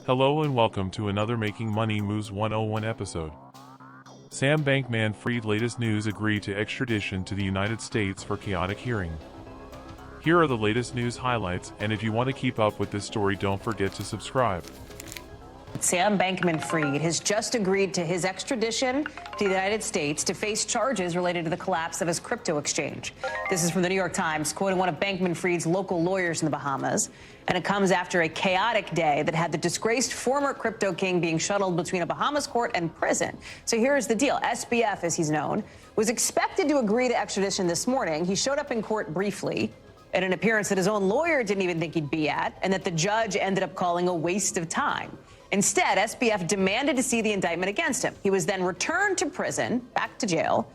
Hello and welcome to another Making Money Moves 101 episode. Sam Bankman-Fried latest news agreed to extradition to the United States for chaotic hearing. Here are the latest news highlights, and if you want to keep up with this story, don't forget to subscribe. Sam Bankman-Fried has just agreed to his extradition to the United States to face charges related to the collapse of his crypto exchange. This is from the New York Times, quoting one of Bankman-Fried's local lawyers in the Bahamas. And it comes after a chaotic day that had the disgraced former crypto king being shuttled between a Bahamas court and prison. So here's the deal. SBF, as he's known, was expected to agree to extradition this morning. He showed up in court briefly at an appearance that his own lawyer didn't even think he'd be at, and that the judge ended up calling a waste of time. Instead, SBF demanded to see the indictment against him. He was then returned to prison, back to jail.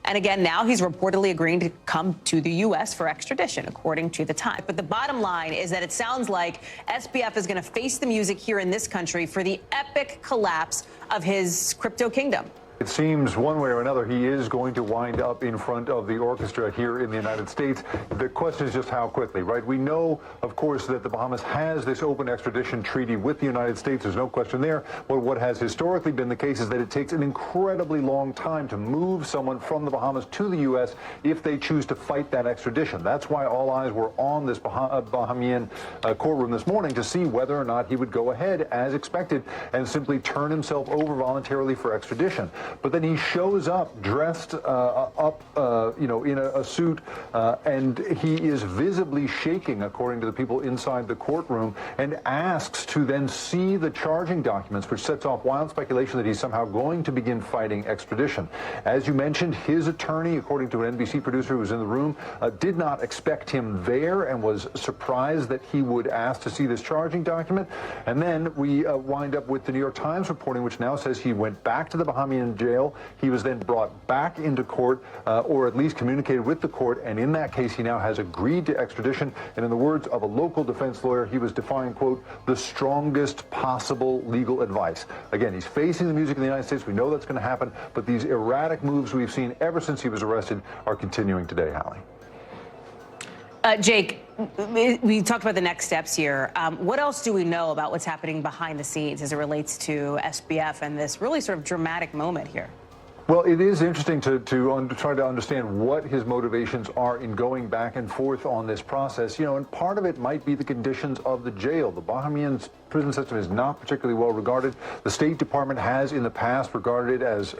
And again, now he's reportedly agreeing to come to the U.S. for extradition, according to the Times. But the bottom line is that it sounds like SBF is going to face the music here in this country for the epic collapse of his crypto kingdom. It seems one way or another he is going to wind up in front of the orchestra here in the United States. The question is just how quickly, right? We know, of course, that the Bahamas has this open extradition treaty with the United States. There's no question there. But what has historically been the case is that it takes an incredibly long time to move someone from the Bahamas to the U.S. if they choose to fight that extradition. That's why all eyes were on this Bahamian courtroom this morning to see whether or not he would go ahead as expected and simply turn himself over voluntarily for extradition. But then he shows up dressed in a suit, and he is visibly shaking, according to the people inside the courtroom, and asks to then see the charging documents, which sets off wild speculation that he's somehow going to begin fighting extradition. As you mentioned, his attorney, according to an NBC producer who was in the room, did not expect him there and was surprised that he would ask to see this charging document. And then we wind up with the New York Times reporting, which now says he went back to the Bahamian jail. He was then brought back into court, or at least communicated with the court, and in that case he now has agreed to extradition. And in the words of a local defense lawyer, he was defying, quote, the strongest possible legal advice. Again, he's facing the music in the United States. We know that's going to happen, but these erratic moves we've seen ever since he was arrested are continuing today, Hallie. Jake, we talked about the next steps here. What else do we know about what's happening behind the scenes as it relates to SBF and this really sort of dramatic moment here? Well, it is interesting to try to understand what his motivations are in going back and forth on this process. You know, and part of it might be the conditions of the jail. The Bahamian prison system is not particularly well regarded. The State Department has in the past regarded it as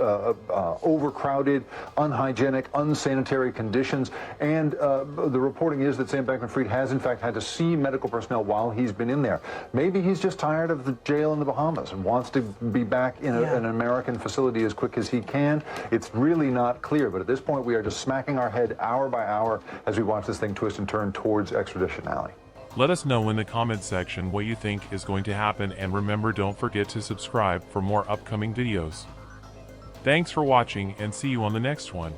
overcrowded, unhygienic, unsanitary conditions. And the reporting is that Sam Bankman-Fried has, in fact, had to see medical personnel while he's been in there. Maybe he's just tired of the jail in the Bahamas and wants to be back in an American facility as quick as he can. It's really not clear, but at this point we are just smacking our head hour by hour as we watch this thing twist and turn towards extradition, Alley. Let us know in the comment section what you think is going to happen, and remember, don't forget to subscribe for more upcoming videos. Thanks for watching, and see you on the next one.